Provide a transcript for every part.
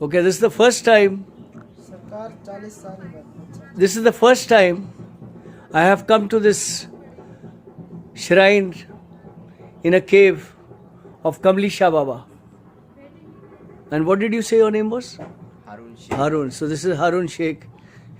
Okay, this is the first time. This is the first time I have come to this shrine in a cave of Kamli Shah Baba. And what did you say your name was? Harun Sheikh. Harun. So this is Harun Sheikh.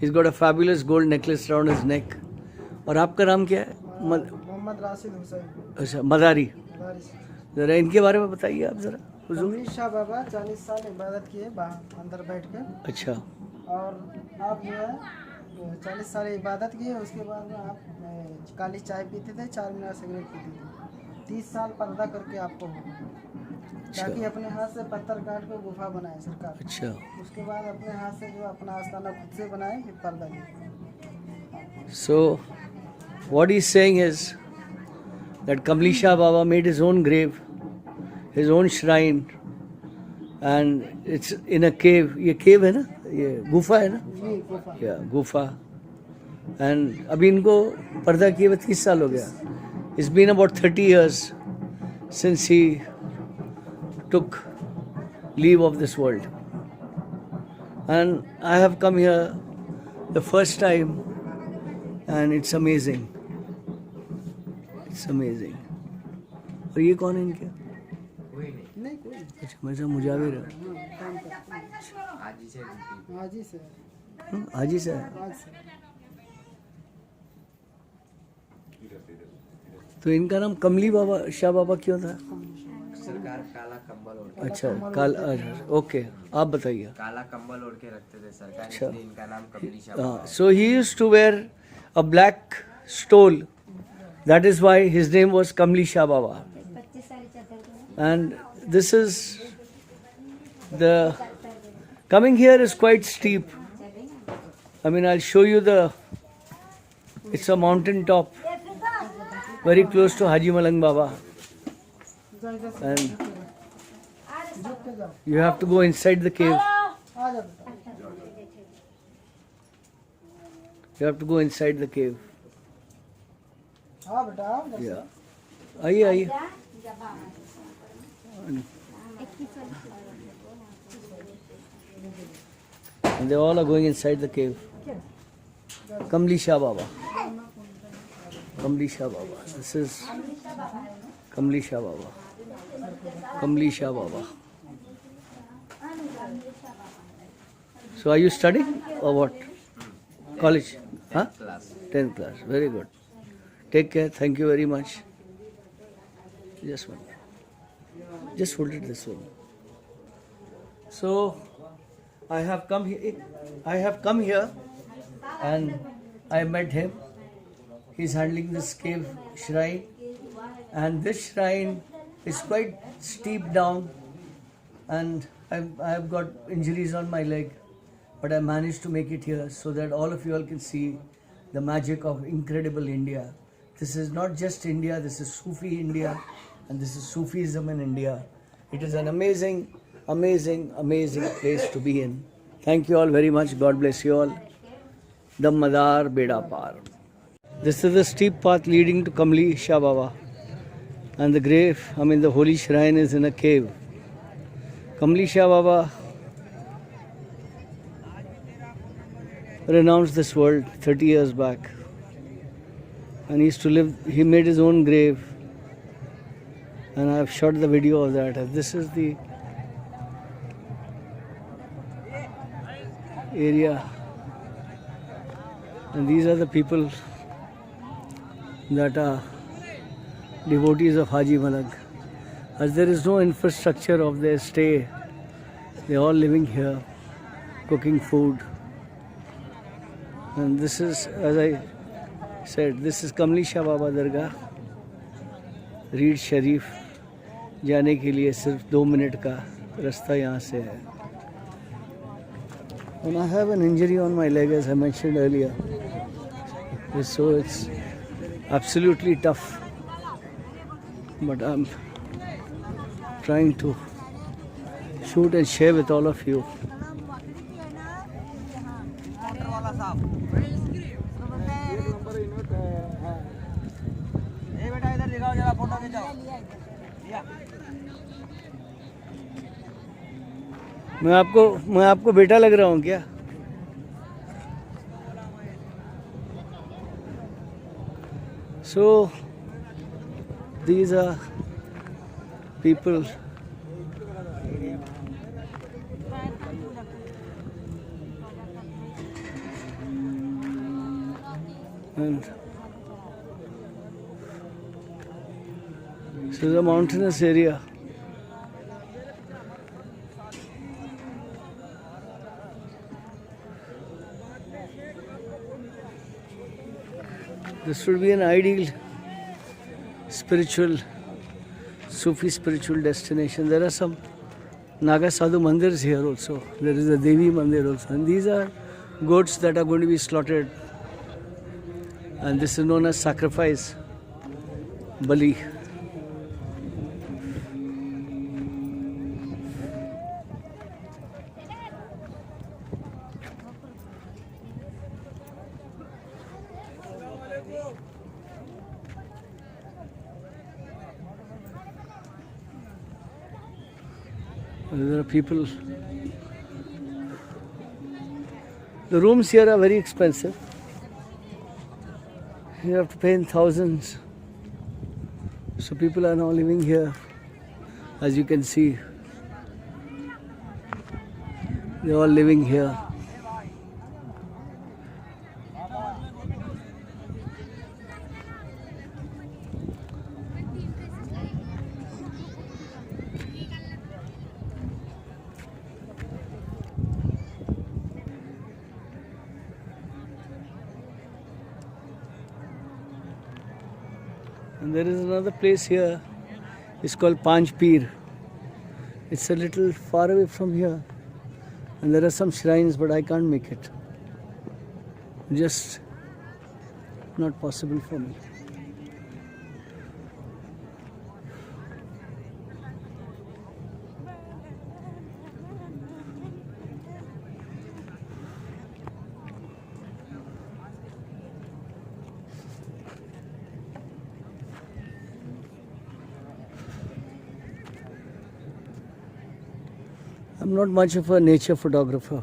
He's got a fabulous gold necklace around his neck. और आपका नाम क्या है? मोहम्मद राशिद हुसैन। अच्छा, मदारी। जरा इनके बारे में बताइए आप जरा। कमली शाह बाबा 40 साल इबादत किए बाहर अंदर बैठ कर। अच्छा। और आप जो है 40 साल इबादत किए, उसके बाद में आप काली चाय पीते थे, 4 मीनार सिगरेट पीते थे। 30 साल पर्दा करके आपको हो, ताकि अपने हाथ से पत्थर काट कर गुफा बनाए सरकार। अच्छा। उसके बाद अपने हाथ से जो अपना आस्थाना खुद से बनाए, फिर पर्दा किया। So what he's saying is that Kamli Shah Baba made his own grave, his own shrine, and it's in a cave. ये cave है ना, ये गुफा है ना, जी गुफा। या गुफा। And अभी इनको पर्दा किए हुए 30 साल हो गया. It's been about 30 years since he took leave of this world, and I have come here the first time, and it's amazing. It's amazing. और ये कौन है इनके? कोई नहीं। नहीं कोई। अच्छा, मैं सब मुजाविर है। काम करते हैं। आज ही से ड्यूटी। आज ही से। हाजी से है। आज से। तो इनका नाम कमली बाबा शाह बाबा क्यों था? सरकार काला कंबल ओढ़ के अच्छा, काल। ओके, आप बताइए। काला कंबल ओढ़ के रखते थे सरकार, अच्छा। इसलिए इनका नाम कमली शाह हाँ, बाबा। so he used to wear a black stole. That is why his name was Kamli Shah Baba. And this is the coming here is quite steep. I mean, I'll show you the. It's a mountain top, very close to Haji Malang Baba, and you have to go inside the cave. आ जाओ बेटा। You have to go inside the cave. हाँ बेटा आओ। Yeah. आइए आइए। And they all are going inside the cave. Kamli Shah Baba. Kamli Shah Baba. This is Kamli Shah Baba. Kamli Shah Baba. So are you studying or what? College? Huh? Class. 10th class. Very good. Take care. Thank you very much. Just one. Just hold it this way. So I have come here. And I met him. He's handling this cave shrine, and this shrine is quite steep down, and I have got injuries on my leg, but I managed to make it here so that all of you all can see the magic of incredible India. This is not just India, this is Sufi India, and this is Sufism in India. It is an amazing, amazing, amazing place to be in. Thank you all very much. God bless you all. Dammadar Beda Par. This is the steep path leading to Kamli Shah Baba, and the grave, the holy shrine is in a cave. Kamli Shah Baba renounced this world 30 years back, and he made his own grave, and I have shot the video of that. This is the area, and these are the people that are devotees of Haji Malang. As there is no infrastructure of their stay, they are all living here, cooking food. And this is, as I said, this is Kamli Shah Baba Dargah. रीड शरीफ जाने के लिए सिर्फ 2 minute का रास्ता यहाँ से है. And I have an injury on my leg, as I mentioned earlier. So it's absolutely tough. But I'm trying to shoot and share with all of you. मैं आपको बेटा लग रहा हूँ क्या? So these are people and this is a mountainous area. This would be an ideal spiritual, Sufi spiritual destination. There are some Naga Sadhu mandirs here also. There is a Devi mandir also. And these are goats that are going to be slaughtered. And this is known as sacrifice, Bali. There are people. The rooms here are very expensive. You have to pay in thousands. So people are now living here. As you can see, they're all living here. And there is another place here. It's called Panj Peer. It's a little far away from here. And there are some shrines, but I can't make it. Just not possible for me. I'm not much of a nature photographer.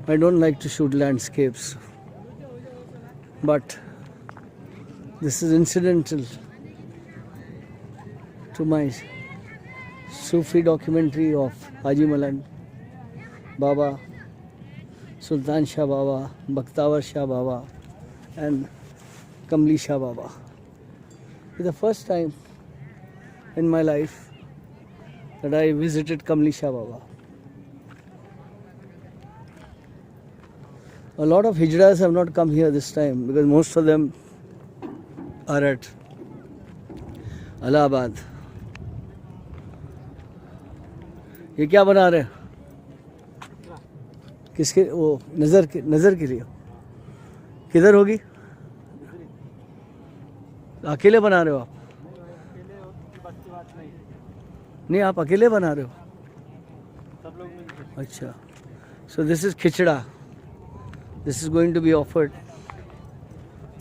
I don't like to shoot landscapes. But this is incidental to my Sufi documentary of Haji Malan Baba, Sultan Shah Baba, Bakhtawar Shah Baba and Kamli Shah Baba. It's the first time in my life that I visited Kamli Shah Baba. A lot of hijras have not come here this time because most of them are at Allahabad. ये क्या बना रहे हैं? किसके वो नजर के लिए? किधर होगी? अकेले बना रहे हो आप? नहीं, आप अकेले बना रहे हो? सब लोग मिलकर। अच्छा. So this is खिचड़ा. This is going to be offered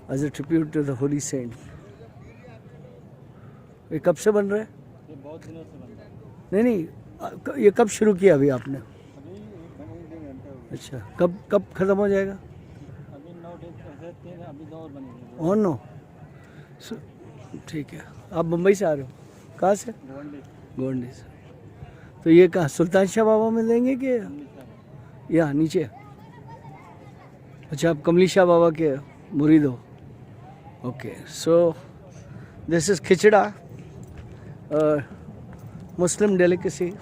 as a tribute to the holy saint. ये कब से बन रहा है? ये बहुत दिनों से बन रहा है। नहीं, ये कब शुरू किया अभी आपने? अभी अच्छा, कब खत्म हो जाएगा? अभी 9 दिन, अभी 2 और बनेंगे। और 9? ठीक है। आप मुंबई से आ रहे हो? कहाँ से? गोंडी से। तो ये कहाँ सुल्तान शाह बाबा में देंगे कि यहाँ नीचे? अच्छा, आप कमली शाह बाबा के मुरीद हो? Okay. So this is khichda, Muslim delicacy,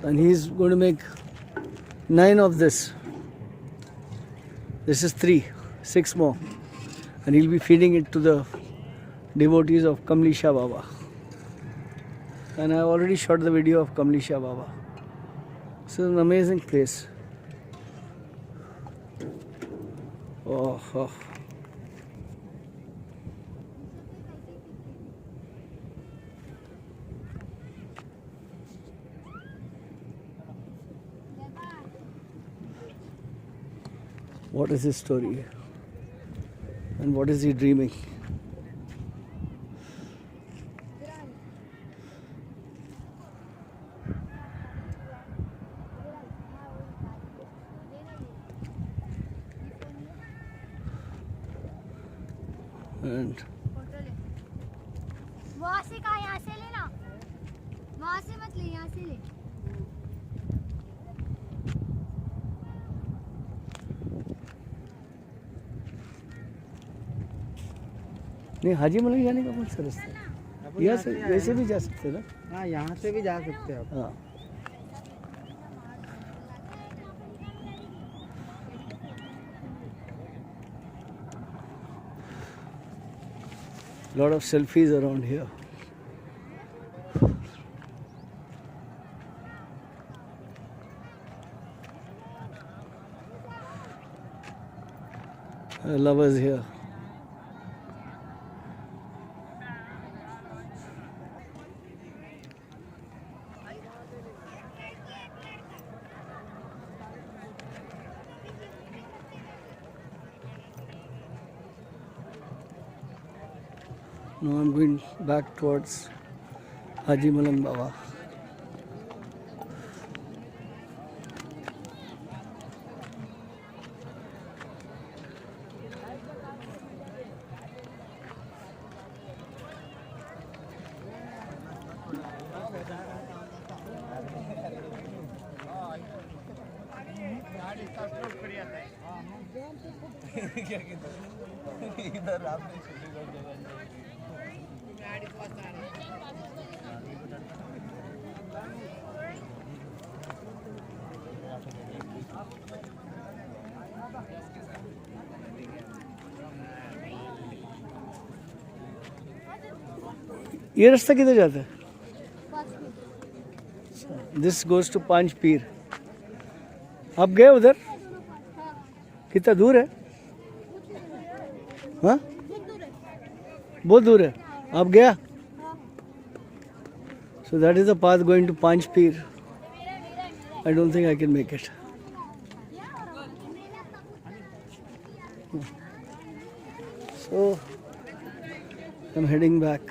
and he's going to make 9 of this. This is 3, 6 more, and he'll be feeding it to the devotees of Kamli Shah Baba. And I already shot the video of Kamli Shah Baba. This is an amazing place. Oh. What is his story? And what is he dreaming? And photo ले। वहाँ से कहा, यहाँ से लेना, वहाँ से मत ले, यहाँ से ले। नहीं, हाजी मलिक जाने का कौन सा रास्ता है? यहाँ से वैसे भी जा सकते हैं ना? हाँ, यहाँ से भी जा सकते हैं आप। हाँ. Lot of selfies around here. Lovers here. Now I'm going back towards Haji Malang Baba. ये रास्ता किधर जाता है? दिस गोज टू पांच पीर. आप गए उधर? कितना दूर है? हाँ, बहुत दूर है. आप गया? So that is the path going to Panch Pir. I don't think I can make it. So I'm heading back.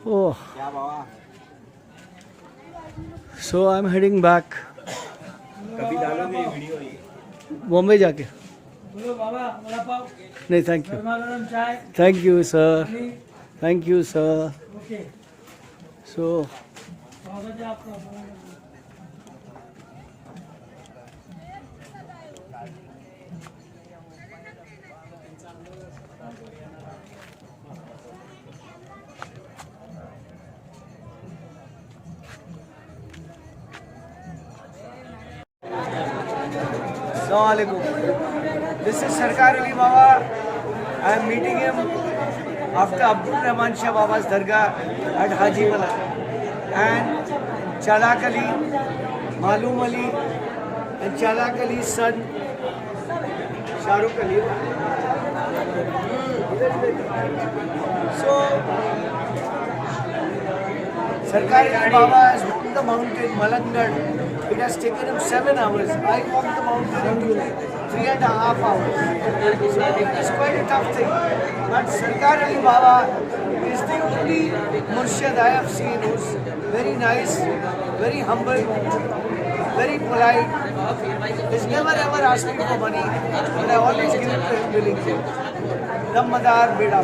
Oh, so I'm heading back. Bombay जाके. नहीं, thank you. Thank you sir. Thank you sir. So Assalamualaikum. This is Sarkar Ali Baba. I am meeting him after Abdul Rahman Shah Baba's Dargah at Haji Malang. And Chalak Ali, Malum Ali, and Chalak Ali's son, Shahrukh Ali. So, Sarkar Ali Baba has walked the mountain, Malangarh. It has taken him 7 hours. I walked the mountain in 3.5 hours. So it's quite a tough thing. But Sarkar Ali Baba is the only Murshid I have seen who's very nice, very humble, very polite. He's never ever asked me for money, but I always give it to him willingly. Dammadar Beda.